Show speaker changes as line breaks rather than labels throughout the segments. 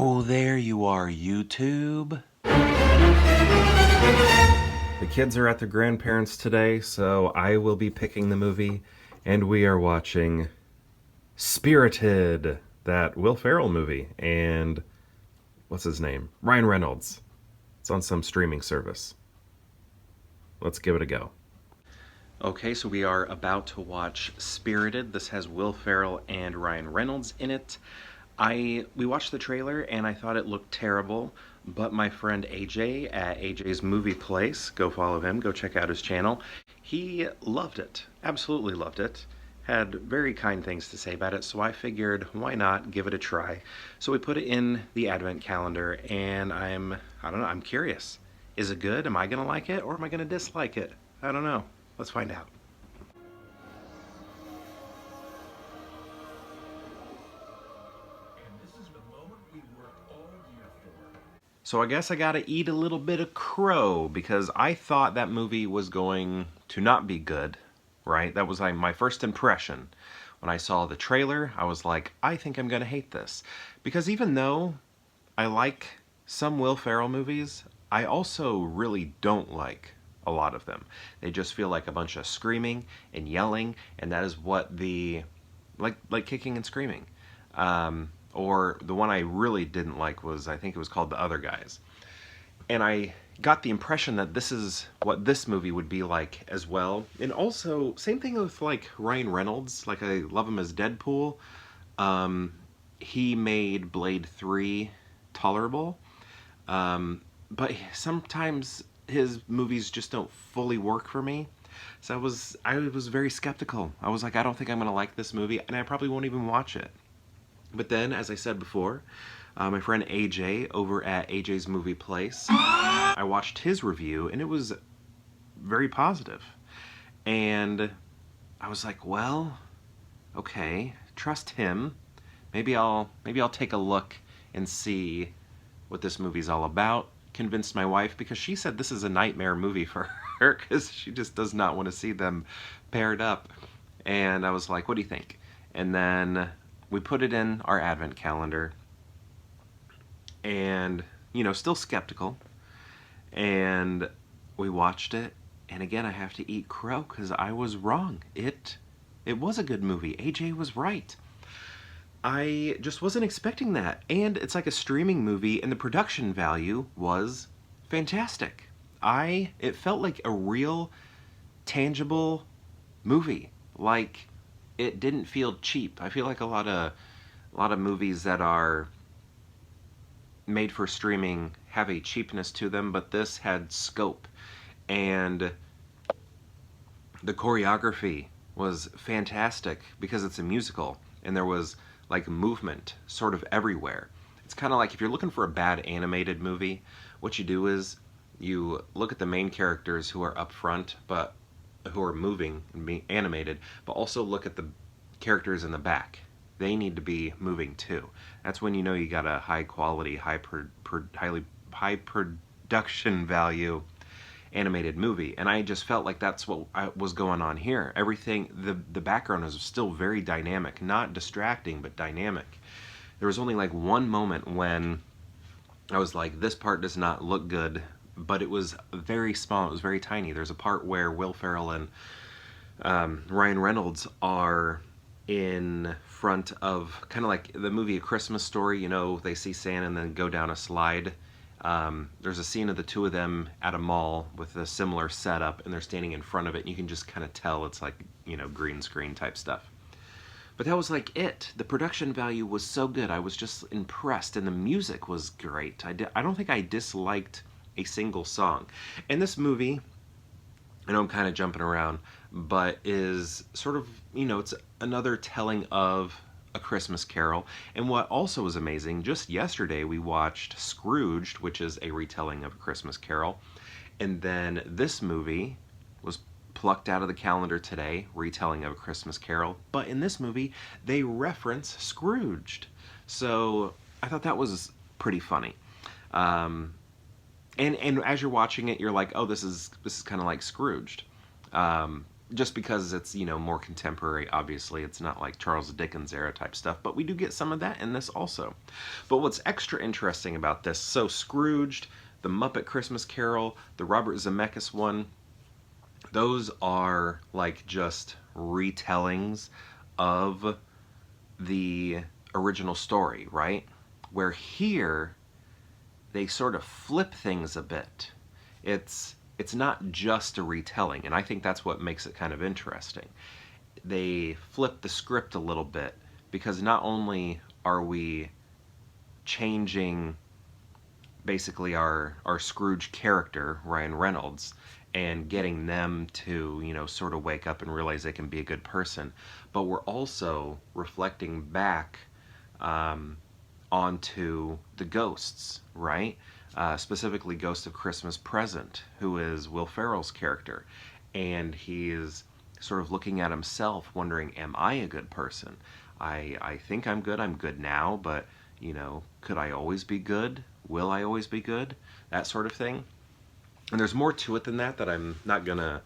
Oh, there you are, YouTube. The kids are at their grandparents' today, so I will be picking the movie, and we are watching Spirited, that Will Ferrell movie, and what's his name? Ryan Reynolds. It's on some streaming service. Let's give it a go. Okay, so we are about to watch Spirited. This has Will Ferrell and Ryan Reynolds in it. We watched the trailer and I thought it looked terrible, but my friend AJ at AJ's Movie Place, go follow him, go check out his channel, he loved it, absolutely loved it, had very kind things to say about it, so I figured why not give it a try. So we put it in the advent calendar and I don't know, I'm curious. Is it good? Am I gonna like it or am I gonna dislike it? I don't know. Let's find out. So I guess I gotta eat a little bit of crow because I thought that movie was going to not be good, right? That was like my first impression. When I saw the trailer, I was like, I think I'm gonna hate this. Because even though I like some Will Ferrell movies, I also really don't like a lot of them. They just feel like a bunch of screaming and yelling, and that is what like kicking and screaming. Or the one I really didn't like was, I think it was called The Other Guys. And I got the impression that this is what this movie would be like as well. And also, same thing with like Ryan Reynolds, like I love him as Deadpool. He made Blade 3 tolerable. But sometimes his movies just don't fully work for me. So I was very skeptical. I was like, I don't think I'm gonna like this movie, and I probably won't even watch it. But then, as I said before, my friend AJ over at AJ's Movie Place, I watched his review and it was very positive. And I was like, well, okay, trust him. Maybe I'll take a look and see what this movie's all about. Convinced my wife because she said this is a nightmare movie for her because she just does not want to see them paired up. And I was like, what do you think? And then we put it in our advent calendar and, you know, still skeptical. And we watched it. And again, I have to eat crow because I was wrong. It was a good movie. AJ was right. I just wasn't expecting that. And it's like a streaming movie and the production value was fantastic. It felt like a real tangible movie. Like it didn't feel cheap. I feel like a lot of movies that are made for streaming have a cheapness to them, but this had scope. And the choreography was fantastic because it's a musical and there was like movement sort of everywhere. It's kind of like if you're looking for a bad animated movie, what you do is you look at the main characters who are up front, but who are moving and being animated, but also look at the characters in the back. They need to be moving too. That's when you know you got a high quality, high production value animated movie. And I just felt like that's what was going on here. Everything, the background was still very dynamic, not distracting, but dynamic. There was only like one moment when I was like, this part does not look good, but it was very small, it was very tiny. There's a part where Will Ferrell and Ryan Reynolds are in front of, kind of like the movie A Christmas Story, you know, they see Santa and then go down a slide. There's a scene of the two of them at a mall with a similar setup, and they're standing in front of it, and you can just kind of tell it's like, you know, green screen type stuff. But that was like it. The production value was so good. I was just impressed, and the music was great. I don't think I disliked a single song. And this movie, I know I'm kind of jumping around, but is sort of, you know, it's another telling of A Christmas Carol. And what also was amazing, just yesterday we watched Scrooged, which is a retelling of A Christmas Carol. And then this movie was plucked out of the calendar today, retelling of A Christmas Carol. But in this movie, they reference Scrooged. So I thought that was pretty funny. And as you're watching it, you're like, oh, this is kind of like Scrooged. just because it's, you know, more contemporary. Obviously, it's not like Charles Dickens era type stuff, but we do get some of that in this also. But what's extra interesting about this, so Scrooged, the Muppet Christmas Carol, the Robert Zemeckis one, those are like just retellings of the original story, right? Where here they sort of flip things a bit. It's not just a retelling, and I think that's what makes it kind of interesting. They flip the script a little bit because not only are we changing basically our Scrooge character, Ryan Reynolds, and getting them to, you know, sort of wake up and realize they can be a good person, but we're also reflecting back um, onto the ghosts, right? Specifically, Ghost of Christmas Present, who is Will Ferrell's character, and he is sort of looking at himself, wondering, "Am I a good person? I think I'm good. I'm good now, but you know, could I always be good? Will I always be good?" That sort of thing. And there's more to it than that that I'm not gonna,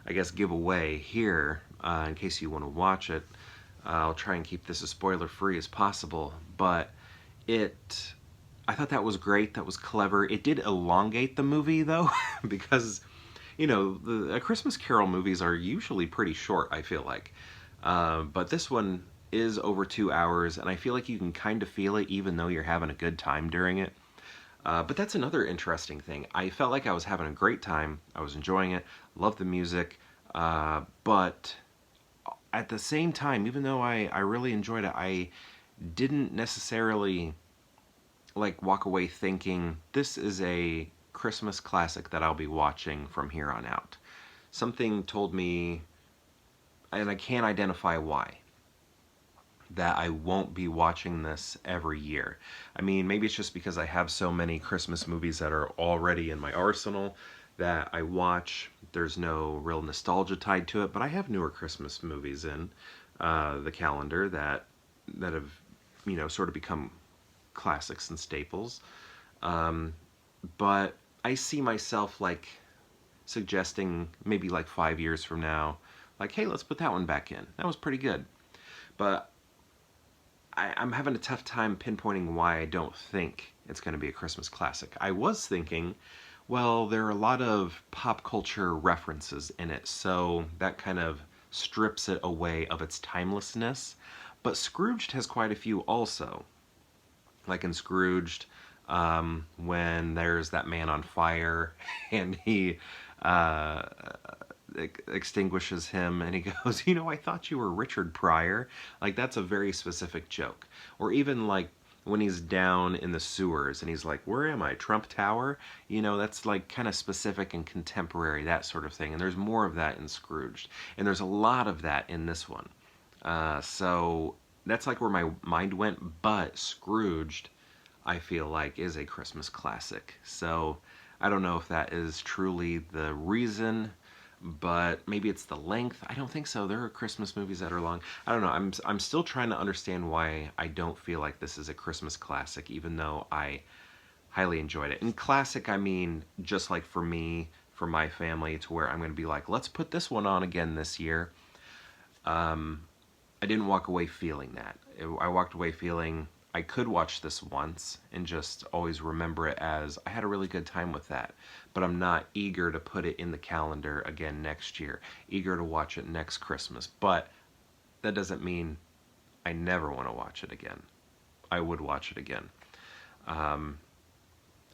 I guess, give away here in case you want to watch it. I'll try and keep this as spoiler free as possible, but it I thought that was great. That was clever. It did elongate the movie though, because you know the Christmas Carol movies are usually pretty short. I feel like, but this one is over 2 hours, and I feel like you can kind of feel it even though you're having a good time during it. But that's another interesting thing. I felt like I was having a great time. I was enjoying it. Loved the music, but at the same time, even though I really enjoyed it, I didn't necessarily like walk away thinking this is a Christmas classic that I'll be watching from here on out. Something told me, and I can't identify why, that I won't be watching this every year. I mean, maybe it's just because I have so many Christmas movies that are already in my arsenal that I watch. There's no real nostalgia tied to it, but I have newer Christmas movies in the calendar that have, you know, sort of become classics and staples. Um, but I see myself like suggesting maybe like 5 years from now, like, hey, let's put that one back in. That was pretty good. But I'm having a tough time pinpointing why I don't think it's going to be a Christmas classic. I was thinking, well, there are a lot of pop culture references in it, so that kind of strips it away of its timelessness. But Scrooged has quite a few also. Like in Scrooged, when there's that man on fire and he uh, extinguishes him and he goes, you know, I thought you were Richard Pryor. Like, that's a very specific joke. Or even like when he's down in the sewers and he's like, where am I, Trump Tower? You know, that's like kind of specific and contemporary, that sort of thing. And there's more of that in Scrooged, and there's a lot of that in this one. So that's like where my mind went. But Scrooged, I feel like, is a Christmas classic. So I don't know if that is truly the reason, but maybe it's the length. I don't think so. There are Christmas movies that are long. I don't know. I'm still trying to understand why I don't feel like this is a Christmas classic, even though I highly enjoyed it. And classic, I mean, just like for me, for my family, to where I'm going to be like, let's put this one on again this year. I didn't walk away feeling that. I walked away feeling I could watch this once and just always remember it as I had a really good time with that. But I'm not eager to put it in the calendar again next year, eager to watch it next Christmas. But that doesn't mean I never want to watch it again. I would watch it again.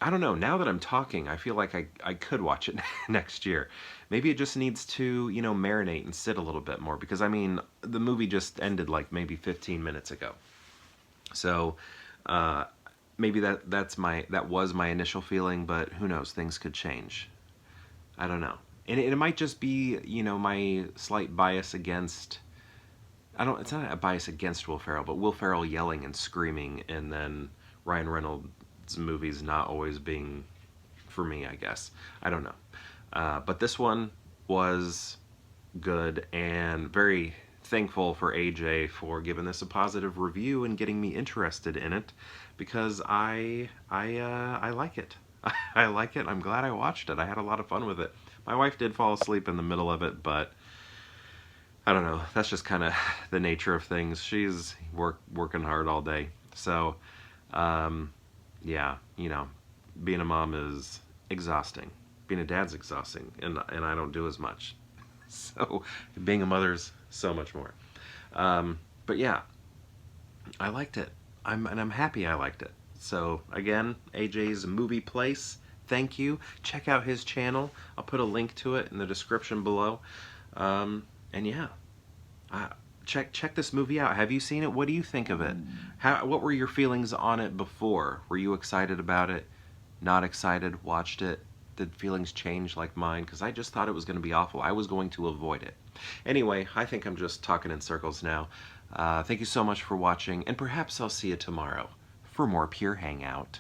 I don't know. Now that I'm talking, I feel like I could watch it next year. Maybe it just needs to, you know, marinate and sit a little bit more. Because, I mean, the movie just ended like maybe 15 minutes ago. So maybe that was my initial feeling, but who knows? Things could change. I don't know. And it might just be, you know, my slight bias against... It's not a bias against Will Ferrell, but Will Ferrell yelling and screaming, and then Ryan Reynolds' movies not always being for me, I guess. I don't know. But this one was good, and very thankful for AJ for giving this a positive review and getting me interested in it, because I like it. I like it. I'm glad I watched it. I had a lot of fun with it. My wife did fall asleep in the middle of it, but I don't know. That's just kind of the nature of things. She's working hard all day. So, yeah, being a mom is exhausting. Being a dad's exhausting, and I don't do as much. So, being a mother's so much more. But yeah, I liked it. I'm happy I liked it. So again, AJ's Movie Place. Thank you. Check out his channel. I'll put a link to it in the description below. And yeah, check this movie out. Have you seen it? What do you think of it? What were your feelings on it before? Were you excited about it? Not excited? Watched it? Did feelings change like mine? Because I just thought it was going to be awful. I was going to avoid it. Anyway, I think I'm just talking in circles now. Thank you so much for watching, and perhaps I'll see you tomorrow for more Pure Hangout.